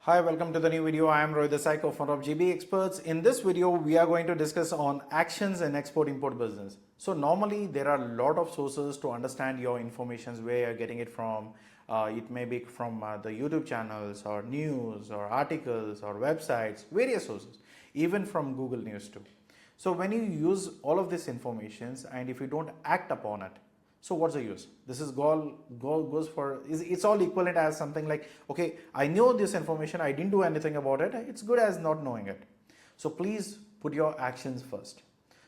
Hi, welcome to the new video. I am Rohit, Desai, co-founder of GB Experts. In this video, we are going to discuss on actions in export-import business. So normally there are a lot of sources to understand your information, where you're getting it from. It may be from the YouTube channels or news or articles or websites, various sources, even from Google News too. So when you use all of these informations and if you don't act upon it, so what's the use? This is goes for, it's all equivalent as something like, okay, I know this information, I didn't do anything about it. It's good as not knowing it. So please put your actions first.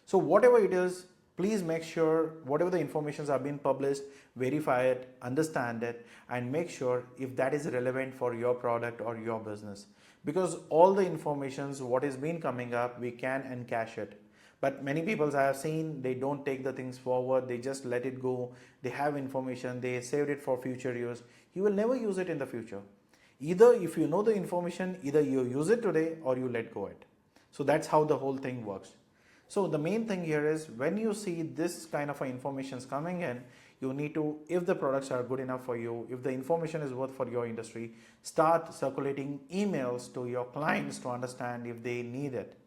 So whatever it is, please make sure whatever the informations are being published, verify it, understand it, and make sure if that is relevant for your product or your business. Because all the informations, what is been coming up, we can encash it. But many people I have seen, they don't take the things forward, they just let it go. They have information, they saved it for future use. You will never use it in the future. Either if you know the information, either you use it today or you let go it. So that's how the whole thing works. So the main thing here is when you see this kind of information is coming in, you need to, if the products are good enough for you, if the information is worth for your industry, start circulating emails to your clients to understand if they need it.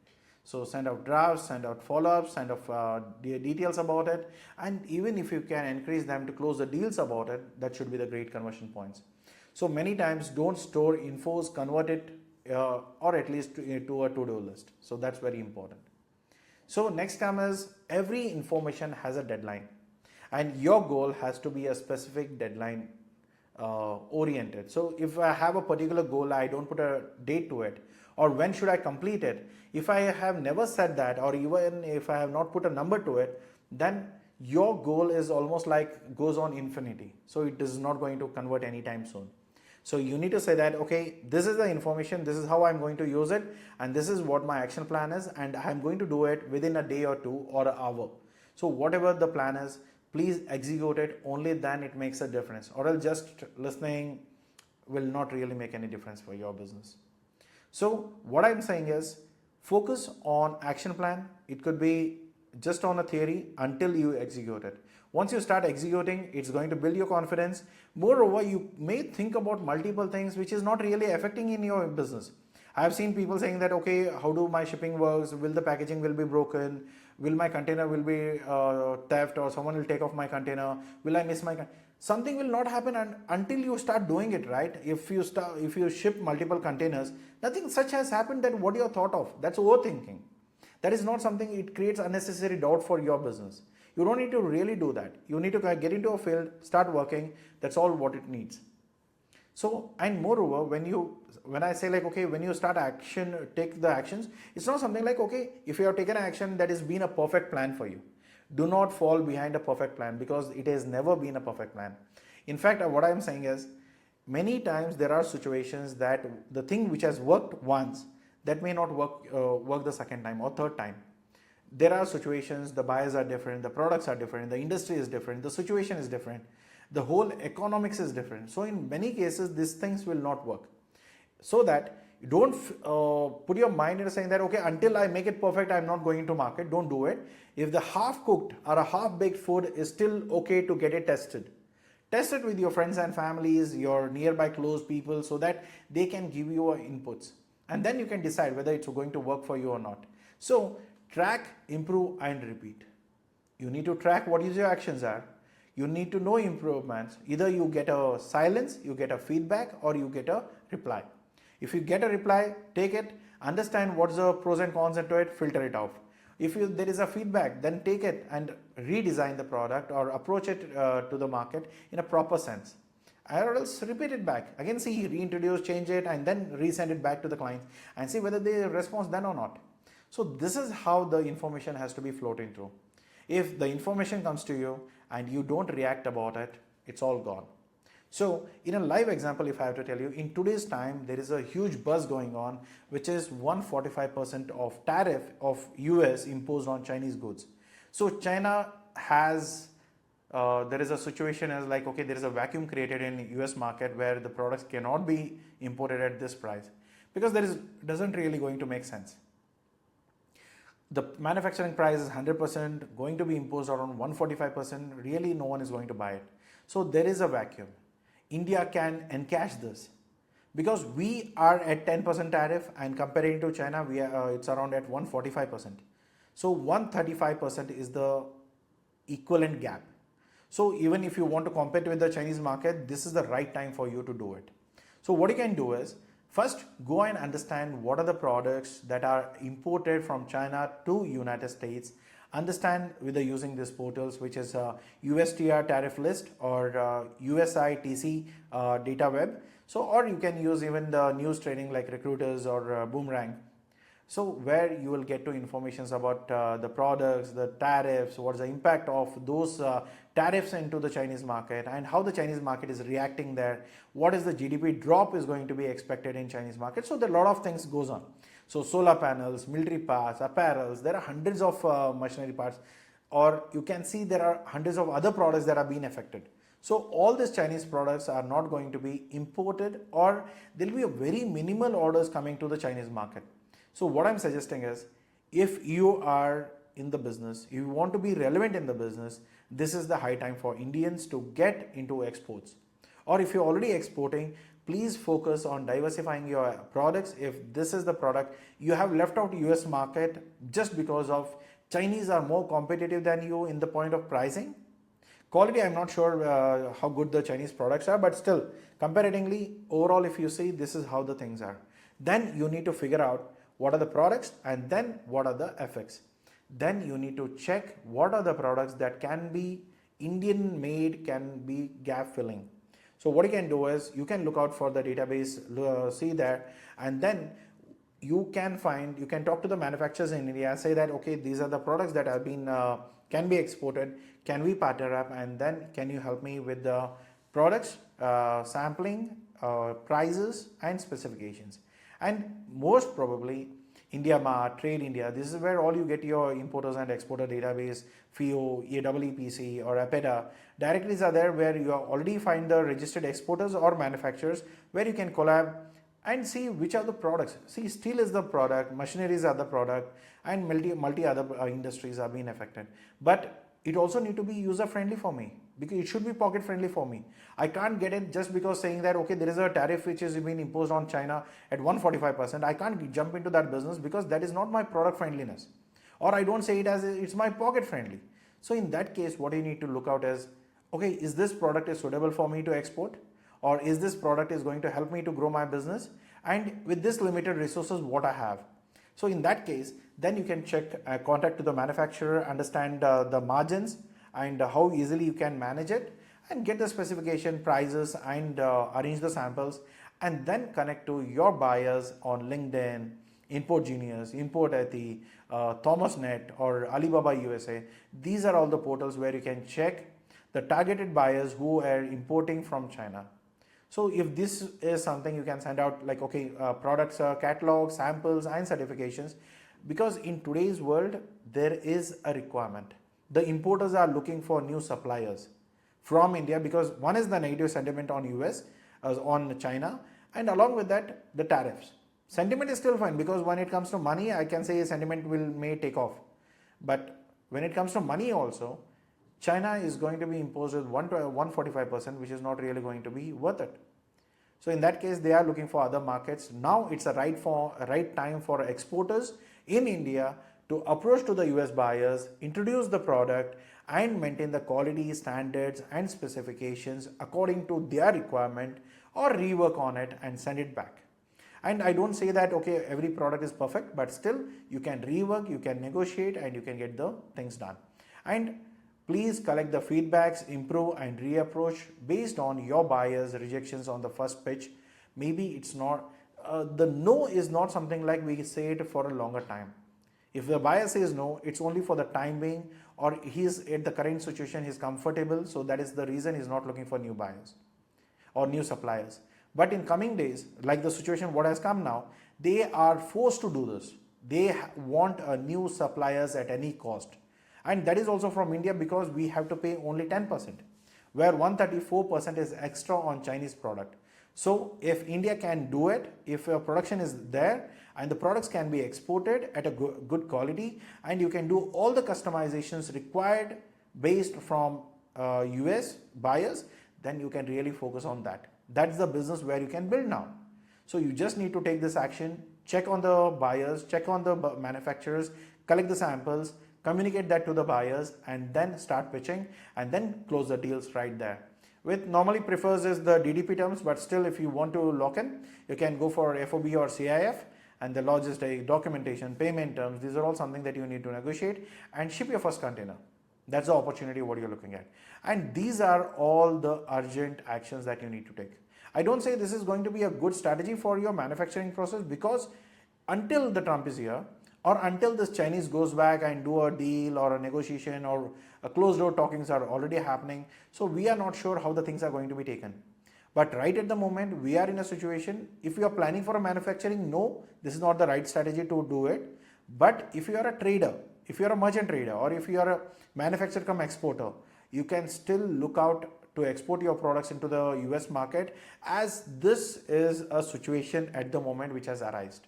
So send out drafts, send out follow-ups, send out details about it, and even if you can increase them to close the deals about it, that should be the great conversion points. So many times don't store infos, convert it or at least to a to-do list. So that's very important. So next time is every information has a deadline and your goal has to be a specific deadline oriented. So if I have a particular goal, I don't put a date to it, or when should I complete it. If I have never said that, or even if I have not put a number to it, then your goal is almost like goes on infinity. So it is not going to convert anytime soon. So you need to say that, okay, this is the information, this is how I'm going to use it, and this is what my action plan is, and I'm going to do it within a day or two or an hour. So whatever the plan is, please execute it, only then it makes a difference, or else just listening will not really make any difference for your business. So what I'm saying is focus on action plan. It could be just on a theory until you execute it. Once you start executing, it's going to build your confidence. Moreover, you may think about multiple things which is not really affecting in your business. I have seen people saying that, okay, how do my shipping works? Will the packaging will be broken? Will my container will be theft, or someone will take off my container? Will I miss my something will not happen until you start doing it, right? If you ship multiple containers, nothing such has happened. That what you thought of, that's overthinking. That is not something, it creates unnecessary doubt for your business. You don't need to really do that. You need to get into a field, start working. That's all what it needs. So, and moreover, when I say like, okay, when you start action, take the actions, it's not something like, okay, if you have taken action, that has been a perfect plan for you. Do not fall behind a perfect plan, because it has never been a perfect plan. In fact, what I'm saying is many times there are situations that the thing which has worked once, that may not work the second time or third time. There are situations, the buyers are different, the products are different, the industry is different, the situation is different, the whole economics is different. So in many cases, these things will not work. So that you don't put your mind into saying that, okay, until I make it perfect, I'm not going to market. Don't do it. If the half cooked or a half baked food is still okay to get it tested, test it with your friends and families, your nearby close people, so that they can give you inputs. And then you can decide whether it's going to work for you or not. So track, improve, and repeat. You need to track what your actions are. You need to know improvements. Either you get a silence, you get a feedback, or you get a reply. If you get a reply, take it, understand what's the pros and cons into it, filter it out. If there is a feedback, then take it and redesign the product or approach it to the market in a proper sense. Or else repeat it back. Again, see, reintroduce, change it, and then resend it back to the client and see whether they respond then or not. So this is how the information has to be floating through. If the information comes to you and you don't react about it, it's all gone. So in a live example, if I have to tell you, in today's time, there is a huge buzz going on, which is 145% of tariff of US imposed on Chinese goods. So China has, there is a situation as like, okay, there is a vacuum created in US market where the products cannot be imported at this price, because doesn't really going to make sense. The manufacturing price is 100% going to be imposed around 145%. Really, no one is going to buy it. So there is a vacuum. India can encash this. because we are at 10% tariff and comparing to China, it's around at 145%. So 135% is the equivalent gap. So even if you want to compete with the Chinese market, this is the right time for you to do it. So what you can do is, first go and understand what are the products that are imported from China to United States. Understand whether using these portals, which is USTR tariff list or USITC data web. So, or you can use even the news training like Recruiters or Boomerang. So where you will get to informations about the products, the tariffs, what's the impact of those tariffs into the Chinese market and how the Chinese market is reacting there, what is the GDP drop is going to be expected in Chinese market. So there are a lot of things goes on. So solar panels, military parts, apparels, there are hundreds of machinery parts, or you can see there are hundreds of other products that are being affected. So all these Chinese products are not going to be imported, or there will be a very minimal orders coming to the Chinese market. So what I'm suggesting is, if you are in the business, if you want to be relevant in the business, this is the high time for Indians to get into exports. Or if you're already exporting, please focus on diversifying your products. If this is the product, you have left out US market just because of Chinese are more competitive than you in the point of pricing. Quality, I'm not sure how good the Chinese products are, but still, comparatively, overall, if you see, this is how the things are. Then you need to figure out what are the products and then what are the effects. Then you need to check what are the products that can be Indian made, can be gap filling. So what you can do is, you can look out for the database, see there, and then you can talk to the manufacturers in India, say that, okay, these are the products that have been, can be exported, can we partner up, and then can you help me with the products, sampling, prices and specifications. And most probably India Mart, Trade India, this is where all you get your importers and exporter database, FIO, AEEPC or APEDA. Directories are there where you already find the registered exporters or manufacturers, where you can collab and see which are the products. See, steel is the product, machineries are the product, and multi other industries are being affected. But it also need to be user friendly for me, because it should be pocket friendly for me. I can't get it just because saying that, okay, there is a tariff which is being imposed on China at 145%. I can't jump into that business because that is not my product friendliness. Or I don't say it as it's my pocket friendly. So in that case, what you need to look out is, okay, is this product is suitable for me to export? Or is this product is going to help me to grow my business? And with this limited resources, what I have. So in that case, then you can check, contact to the manufacturer, understand the margins and how easily you can manage it, and get the specification, prices, and arrange the samples, and then connect to your buyers on LinkedIn, Import Genius, Import Eti, ThomasNet or Alibaba USA. These are all the portals where you can check the targeted buyers who are importing from China. So if this is something you can send out, like, okay, products, catalog, samples and certifications, because in today's world, there is a requirement. The importers are looking for new suppliers from India, because one is the negative sentiment on US, on China, and along with that, the tariffs. Sentiment is still fine, because when it comes to money, I can say sentiment may take off. But when it comes to money also, China is going to be imposed with 145%, which is not really going to be worth it. So in that case, they are looking for other markets. Now it's a right time for exporters in India to approach to the US buyers, introduce the product and maintain the quality standards and specifications according to their requirement, or rework on it and send it back. And I don't say that, okay, every product is perfect, but still you can rework, you can negotiate, and you can get the things done. And please collect the feedbacks, improve and reapproach based on your buyers' rejections on the first pitch. Maybe it's not, the no is not something like we say it for a longer time. If the buyer says no, it's only for the time being, or he's at the current situation, he's comfortable. So that is the reason he's not looking for new buyers or new suppliers. But in coming days, like the situation what has come now, they are forced to do this. They want new suppliers at any cost. And that is also from India, because we have to pay only 10%, where 134% is extra on Chinese product. So if India can do it, if production is there and the products can be exported at a good quality, and you can do all the customizations required based from US buyers, then you can really focus on that. That's the business where you can build now. So you just need to take this action, check on the buyers, check on the manufacturers, collect the samples, communicate that to the buyers, and then start pitching and then close the deals right there. With normally prefers is the DDP terms, but still if you want to lock in, you can go for FOB or CIF, and the logistic, documentation, payment terms, these are all something that you need to negotiate and ship your first container. That's the opportunity what you're looking at. And these are all the urgent actions that you need to take. I don't say this is going to be a good strategy for your manufacturing process, because until the Trump is here, or until this Chinese goes back and do a deal or a negotiation or a closed door talkings are already happening. So we are not sure how the things are going to be taken. But right at the moment, we are in a situation, if you are planning for a manufacturing, no, this is not the right strategy to do it. But if you are a trader, if you are a merchant trader, or if you are a manufacturer come exporter, you can still look out to export your products into the US market, as this is a situation at the moment which has arisen.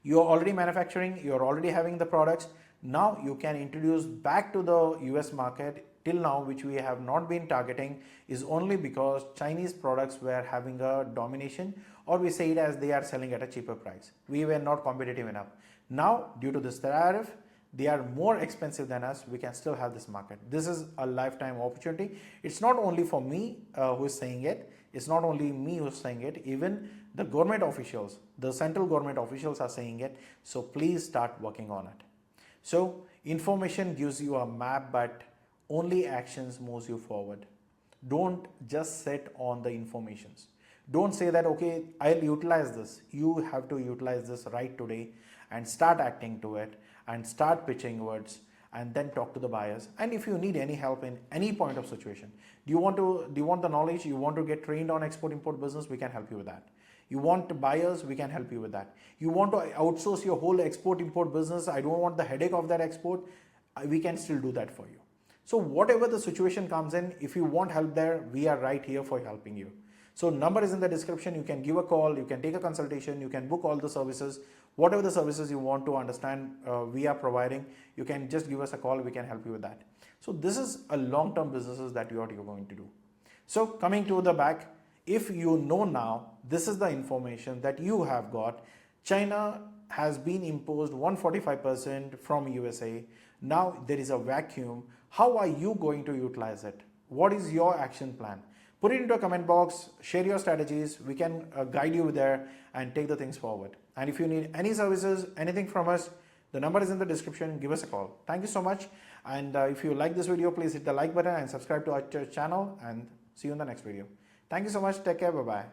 You are already manufacturing, you are already having the products. Now you can introduce back to the US market. Till now, which we have not been targeting, is only because Chinese products were having a domination, or we say it as they are selling at a cheaper price. We were not competitive enough. Now, due to this tariff, they are more expensive than us. We can still have this market. This is a lifetime opportunity. It's not only for me who is saying it. It's not only me who's saying it. Even the government officials, the central government officials are saying it. So please start working on it. So information gives you a map, but only actions moves you forward. Don't just sit on the informations. Don't say that, okay, I'll utilize this. You have to utilize this right today and start acting to it and start pitching words, and then talk to the buyers. And if you need any help in any point of situation, do you want the knowledge, you want to get trained on export import business, we can help you with that. You want buyers, we can help you with that. You want to outsource your whole export import business, I don't want the headache of that export, we can still do that for you. So whatever the situation comes in, if you want help there, we are right here for helping you. So number is in the description. You can give a call, you can take a consultation, you can book all the services, whatever the services you want to understand we are providing, you can just give us a call, we can help you with that. So this is a long-term businesses that you're going to do. So coming to the back, if you know now, this is the information that you have got. China has been imposed 145% from USA. Now there is a vacuum. How are you going to utilize it? What is your action plan? Put it into a comment box, share your strategies. We can guide you there and take the things forward. And if you need any services, anything from us, the number is in the description. Give us a call. Thank you so much. And if you like this video, please hit the like button and subscribe to our channel, and see you in the next video. Thank you so much. Take care. Bye-bye.